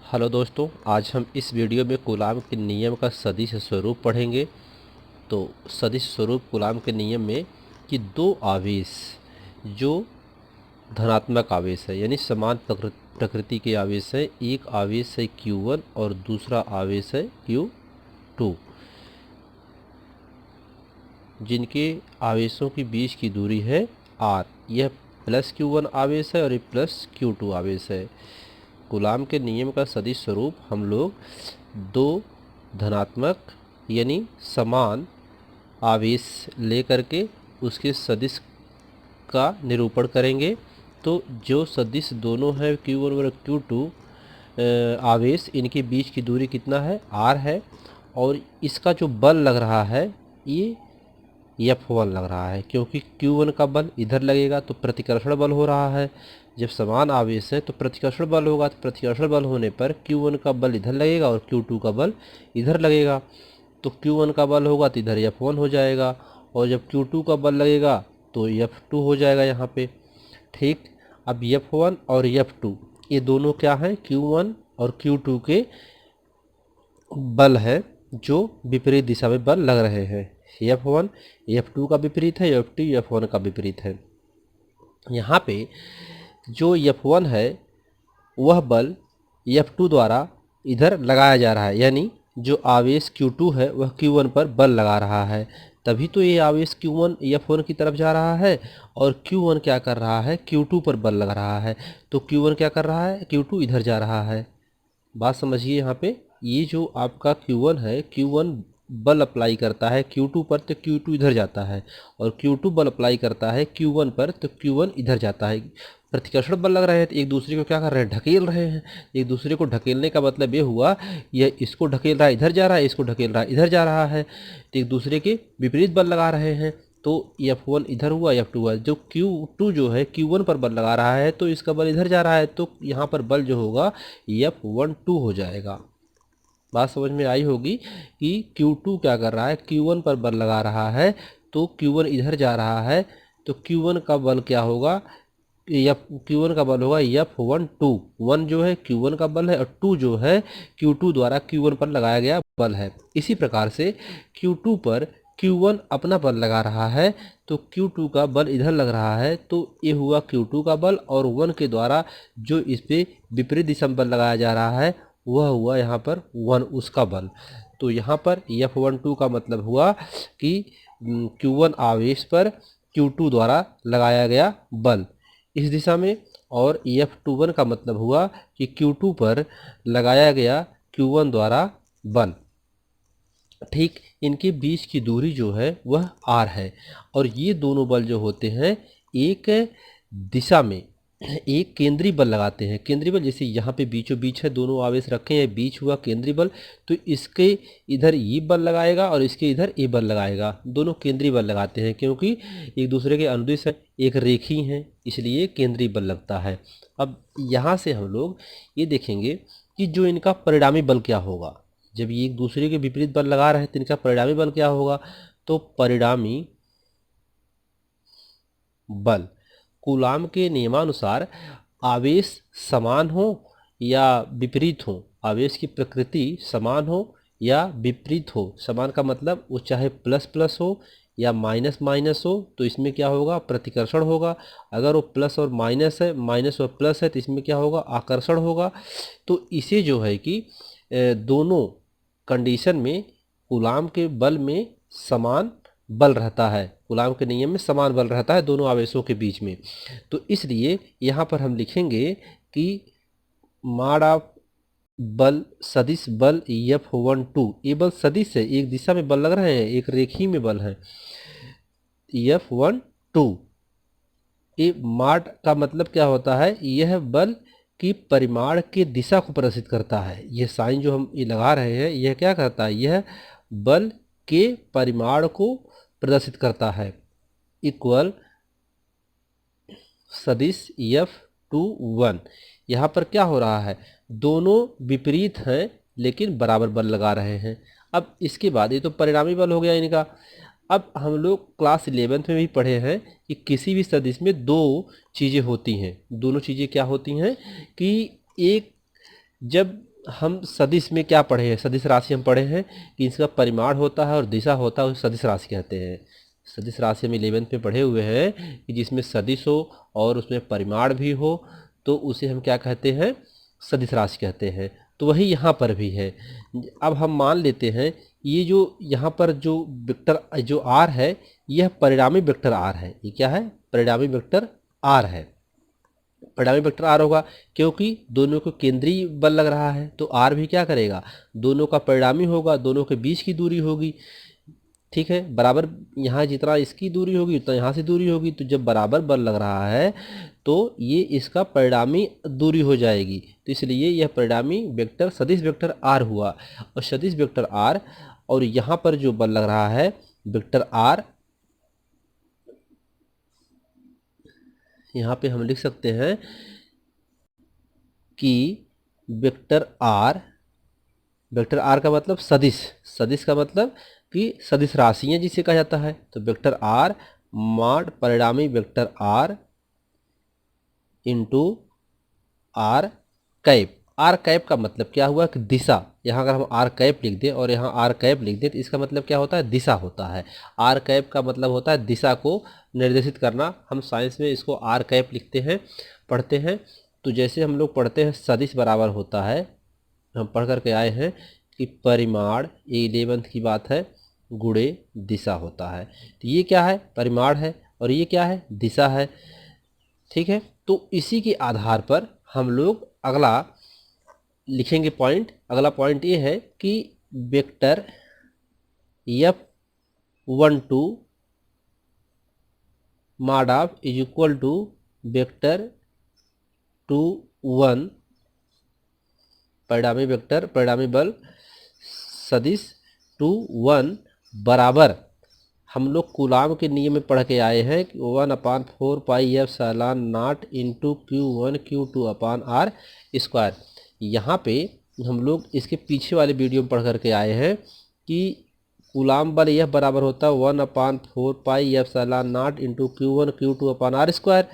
Hello दोस्तों, आज हम इस वीडियो में कूलाम के नियम का सदिश स्वरूप पढ़ेंगे। तो सदिश स्वरूप कूलाम के नियम में कि दो आवेश जो धनात्मक आवेश है यानी समान प्रकृति के आवेश है, एक आवेश है Q1 और दूसरा आवेश है Q2, जिनके आवेशों के बीच की दूरी है r। यह प्लस Q1 आवेश है और ये प्लस Q2 आवेश है। कूलाम के नियम का सदिश स्वरूप हम लोग दो धनात्मक यानी समान आवेश लेकर के उसके सदिश का निरूपण करेंगे। तो जो सदिश दोनों है Q1 और Q2 आवेश, इनके बीच की दूरी कितना है, r है। और इसका जो बल लग रहा है ये F1 लग रहा है, क्योंकि Q1 का बल इधर लगेगा तो प्रतिकर्षण बल हो रहा है। जब समान आवेश है तो प्रतिकर्षण बल होगा, तो प्रतिकर्षण बल होने पर Q1 का बल इधर लगेगा और Q2 का बल इधर लगेगा। तो Q1 का बल होगा तो इधर F1 हो जाएगा, और जब Q2 का बल लगेगा तो F2 हो जाएगा यहाँ पे। ठीक, अब F1 और F2 ये दोनों क्या हैं, Q1 और Q2 के बल है जो विपरीत दिशा में बल लग रहे हैं। F1 F2 का विपरीत है, F2 F1 का विपरीत है। यहाँ पे जो F1 है वह बल F2 द्वारा इधर लगाया जा रहा है, यानी जो आवेश Q2 है वह Q1 पर बल लगा रहा है। तभी तो ये आवेश Q1 F1 की तरफ जा रहा है और Q1 क्या कर रहा है, Q2 पर बल लगा रहा है। तो Q1 क्या कर रहा है, Q2 इधर जा रहा है। बात समझिए यहाँ पे, ये जो आपका Q1 है, Q1 बल अप्लाई करता है Q2 पर तो Q2 इधर जाता है, और Q2 बल अप्लाई करता है Q1 पर तो Q1 इधर जाता है। प्रतिकर्षण बल लग रहे हैं तो एक दूसरे को क्या कर रहे हैं, ढकेल रहे हैं। एक दूसरे को ढकेलने का मतलब ये हुआ, यह इसको ढकेल रहा है इधर जा रहा है, इसको ढकेल रहा है इधर जा रहा है, तो एक दूसरे के विपरीत बल लगा रहे हैं। तो F1 इधर हुआ, F2 हुआ। जो Q2 जो है Q1 पर बल लगा रहा है तो इसका बल इधर जा रहा है, तो यहाँ पर बल जो होगा F12 हो जाएगा। बात समझ में आई होगी कि Q2 क्या कर रहा है, Q1 पर बल लगा रहा है तो Q1 इधर जा रहा है, तो Q1 का बल क्या होगा, Q1 का बल होगा F12। 1 जो है Q1 का बल है और 2 जो है Q2 द्वारा Q1 पर लगाया गया बल है। इसी प्रकार से Q2 पर Q1 अपना बल लगा रहा है तो Q2 का बल इधर लग रहा है, तो ये हुआ Q2 का बल, और 1 के द्वारा जो इस पे विपरीत दिशा में बल लगाया जा रहा है वह हुआ यहाँ पर 1 उसका बल। तो यहाँ पर F12 का मतलब हुआ कि Q1 आवेश पर Q2 द्वारा लगाया गया बल इस दिशा में, और F21 का मतलब हुआ कि Q2 पर लगाया गया Q1 द्वारा बल। ठीक, इनके बीच की दूरी जो है वह r है, और ये दोनों बल जो होते हैं एक दिशा में एक केंद्रीय बल लगाते हैं। केंद्रीय बल जैसे यहाँ पे बीचों बीच है, दोनों आवेश रखे हैं, बीच हुआ केंद्रीय बल, तो इसके इधर ये बल लगाएगा और इसके इधर ये बल लगाएगा। दोनों केंद्रीय बल लगाते हैं क्योंकि एक दूसरे के अनुदिश है, एक रेखी हैं, इसलिए केंद्रीय बल लगता है। अब यहाँ से हम लोग ये देखेंगे कि जो इनका परिणामी बल क्या होगा। जब ये एक दूसरे के विपरीत बल लगा रहे हैं तो इनका परिणामी बल क्या होगा। तो परिणामी बल कूलाम के नियमानुसार आवेश समान हो या विपरीत हो, आवेश की प्रकृति समान हो या विपरीत हो। समान का मतलब वो चाहे प्लस प्लस हो या माइनस माइनस हो, तो इसमें क्या होगा, प्रतिकर्षण होगा। अगर वो प्लस और माइनस है, माइनस और प्लस है, तो इसमें क्या होगा, आकर्षण होगा। तो इसे जो है कि दोनों कंडीशन में कूलाम के बल में समान बल रहता है, कूलाम के नियम में समान बल रहता है दोनों आवेशों के बीच में। तो इसलिए यहाँ पर हम लिखेंगे कि माड ऑफ बल सदिश बल F12, ये बल सदिश है, एक दिशा में बल लग रहे हैं, एक रेखी में बल है F12। ये माड का मतलब क्या होता है, यह बल की परिमाण की दिशा को प्रदर्शित करता है। यह साइन जो हम ये लगा रहे हैं यह क्या करता है, यह बल के परिमाण को प्रदर्शित करता है। इक्वल सदिश F21। यहाँ पर क्या हो रहा है, दोनों विपरीत हैं लेकिन बराबर बल लगा रहे हैं। अब इसके बाद ये तो परिणामी बल हो गया इनका। अब हम लोग क्लास 11th में भी पढ़े हैं कि किसी भी सदिश में दो चीज़ें होती हैं। दोनों चीज़ें क्या होती हैं कि एक, जब हम सदिश में क्या पढ़े हैं, सदिश राशि हम पढ़े हैं कि इसका परिमाण होता है और दिशा होता है, उसे सदिश राशि कहते हैं। सदिश राशि हम 11th में पढ़े हुए हैं कि जिसमें सदिश हो और उसमें परिमाण भी हो तो उसे हम क्या कहते हैं, सदिश राशि कहते हैं। तो वही यहाँ पर भी है। अब हम मान लेते हैं ये जो यहाँ पर जो वेक्टर जो आर है यह परिणामी वेक्टर आर है। ये क्या है, परिणामी वेक्टर आर है। परिणामी वेक्टर आर होगा क्योंकि दोनों को केंद्रीय बल लग रहा है, तो आर भी क्या करेगा, दोनों का परिणामी होगा, दोनों के बीच की दूरी होगी। ठीक है, बराबर यहाँ जितना इसकी दूरी होगी उतना यहाँ से दूरी होगी, तो जब बराबर बल लग रहा है तो ये इसका परिणामी दूरी हो जाएगी। तो इसलिए यह परिणामी वेक्टर सदिश वेक्टर आर हुआ। और सदिश वेक्टर आर और यहाँ पर जो बल लग रहा है वेक्टर आर, यहाँ पे हम लिख सकते हैं कि वेक्टर आर का मतलब सदिश, सदिश का मतलब कि सदिश राशियाँ जिसे कहा जाता है। तो वेक्टर आर मॉड परिणामी vector R into R cap. R cap का मतलब क्या हुआ कि दिशा। यहाँ अगर हम आर कैप लिख दें और यहाँ आर कैप लिख दें तो इसका मतलब क्या होता है, दिशा होता है। आर कैप का मतलब होता है दिशा को निर्देशित करना। हम साइंस में इसको आर कैप लिखते हैं, पढ़ते हैं। तो जैसे हम लोग पढ़ते हैं सदिश बराबर होता है, हम पढ़ करके आए हैं कि परिमाण, ये 11th की बात है, गुणे दिशा होता है। तो ये क्या है, परिमाण है और ये क्या है, दिशा है। ठीक है, तो इसी के आधार पर हम लोग अगला लिखेंगे पॉइंट। अगला पॉइंट ये है कि vector F12 mod of is equal to vector 2 1 परिणामी वेक्टर परिणामी बल सदिश 2 1 बराबर, हम लोग कूलाम के नियम में पढ़ के आए हैं कि 1/4 pi epsilon naught into Q1 Q2 upon R square. यहाँ पे हम लोग इसके पीछे वाले वीडियो में पढ़ करके आए हैं कि कूलाम बल यह बराबर होता है 1/4 pi epsilon naught into Q1 Q2 upon R square.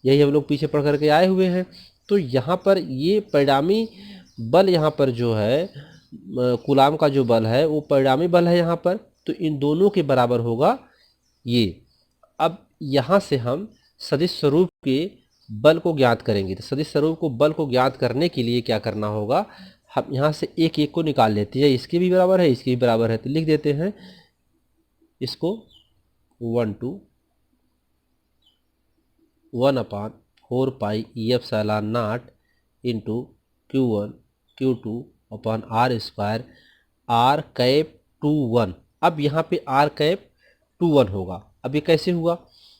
यही हम लोग पीछे पढ़ करके आए हुए हैं। तो यहाँ पर ये परिणामी बल, यहाँ पर जो है कूलाम का जो बल है वो परिणामी बल है यहाँ पर, तो इन दोनों के बराबर होगा ये। अब यहाँ से हम सदिश स्वरूप के बल को ज्ञात करेंगे। तो सदिश स्वरूप को बल को ज्ञात करने के लिए क्या करना होगा, हम यहाँ से एक एक को निकाल लेते हैं। इसके भी बराबर है, इसके भी बराबर है, तो लिख देते हैं इसको 1/4 pi epsilon naught into Q1 Q2 upon R square R cap 2 1। अब यहाँ पे आर कैप 2 1 होगा। अब ये कैसे हुआ,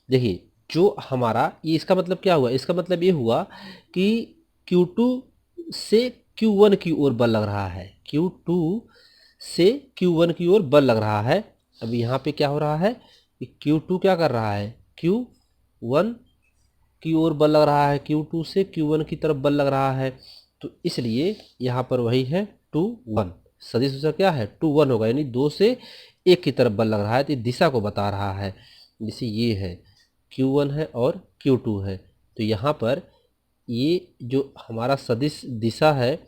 देखिए जो हमारा ये, इसका मतलब क्या हुआ, इसका मतलब ये हुआ कि Q2 से Q1 की ओर बल लग रहा है, Q2 से Q1 की ओर बल लग रहा है। अब यहाँ पे क्या हो रहा है कि Q2 क्या कर रहा है, Q1 की ओर बल लग रहा है, Q2 से Q1 की तरफ बल लग रहा है। तो इसलिए यहाँ पर वही है 2 1, सदिश उसका क्या है 2 1 होगा, यानी 2 से 1 की तरफ बल लग रहा है। तो दिशा को बता रहा है, जैसे ये है Q1 है और Q2 है। तो यहाँ पर ये जो हमारा सदिश दिशा है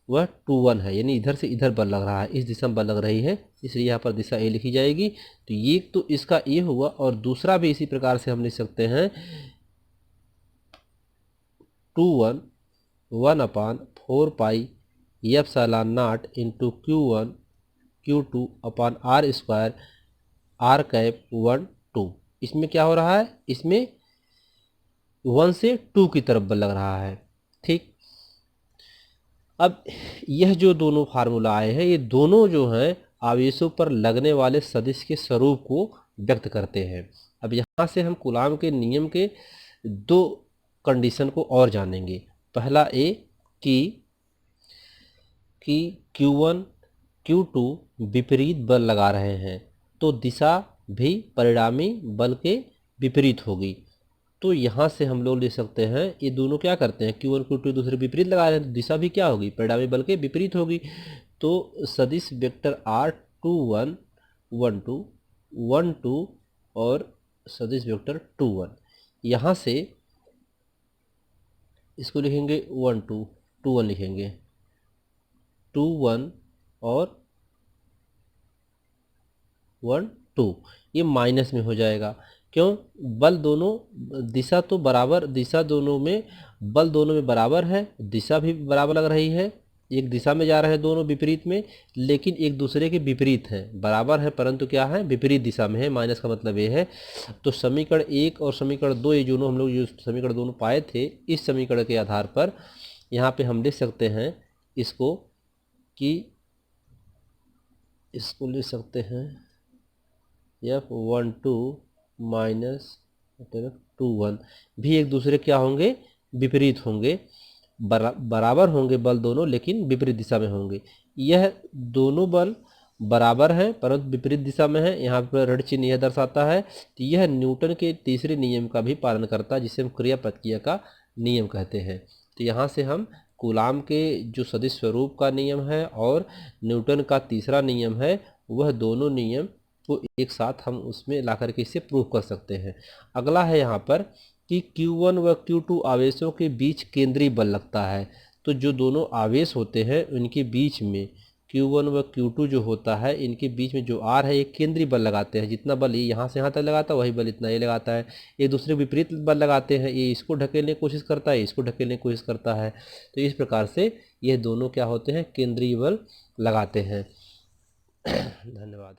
वह 2 1 है, यानी इधर से इधर बल लग रहा है, इस दिशा में बल लग रही है, इसलिए यहाँ पर दिशा ए लिखी जाएगी। तो ये तो इसका ए हुआ, और दूसरा भी इसी प्रकार से हम लिख सकते हैं 2 1 1/4 pi epsilon naught into Q1 Q2 upon R square R cap 1 2। इसमें क्या हो रहा है, इसमें 1 से 2 की तरफ बल लग रहा है। ठीक, अब यह जो दोनों फार्मूला आए हैं, ये दोनों जो हैं आवेशों पर लगने वाले सदिश के स्वरूप को व्यक्त करते हैं। अब यहाँ से हम कूलाम के नियम के दो कंडीशन को और जानेंगे। पहला ए कि Q1 Q2 विपरीत बल लगा रहे हैं तो दिशा भी परिणामी बल के विपरीत होगी। तो यहाँ से हम लोग ले सकते हैं, ये दोनों क्या करते हैं, Q1 Q2 दूसरे विपरीत लगा रहे हैं तो दिशा भी क्या होगी, परिणामी बल के विपरीत होगी। तो सदिश वेक्टर R 2 1 1 2 1 2 और सदिश वेक्टर 2 1, यहाँ से इसको लिखेंगे 1 2 2 1 लिखेंगे। 1 और 1 2, ये माइनस में हो जाएगा। क्यों? बल दोनों दिशा तो बराबर, दिशा दोनों में बल दोनों में बराबर है, दिशा भी बराबर लग रही है, एक दिशा में जा रहे हैं दोनों विपरीत में, लेकिन एक दूसरे के विपरीत हैं, बराबर है परंतु क्या है, विपरीत दिशा में है। माइनस का मतलब ये है। तो समीकरण 1 और समीकरण 2, ये दोनों हम लोग जो समीकरण दोनों पाए थे, इस समीकरण के आधार पर यहाँ पे हम लिख सकते हैं इसको, कि इसको लिख सकते हैं F12 माइनस F21 भी एक दूसरे क्या होंगे, विपरीत होंगे, बराबर होंगे बल दोनों, लेकिन विपरीत दिशा में होंगे। यह दोनों बल बराबर हैं परंतु विपरीत दिशा में है, यहाँ पर ऋण चिन्ह यह दर्शाता है। तो यह न्यूटन के तीसरे नियम का भी पालन करता है, जिसे हम क्रिया प्रतिक्रिया का नियम कहते हैं। तो यहाँ से हम कूलाम के जो सदिश स्वरूप का नियम है और न्यूटन का तीसरा नियम है, वह दोनों नियम को एक साथ हम उसमें ला करके इसे प्रूव कर सकते हैं। अगला है यहाँ पर कि Q1 व Q2 आवेशों के बीच केंद्रीय बल लगता है। तो जो दोनों आवेश होते हैं उनके बीच में Q1 व Q2 जो होता है, इनके बीच में जो R है, एक केंद्रीय बल लगाते हैं। जितना बल ये यहाँ से यहाँ तक लगाता है, वही बल इतना ये लगाता है। एक दूसरे विपरीत बल लगाते हैं, ये इसको ढकेलने की कोशिश करता है, इसको ढकेलने की कोशिश करता है। तो इस प्रकार से ये दोनों क्या होते हैं, केंद्रीय बल लगाते हैं। धन्यवाद।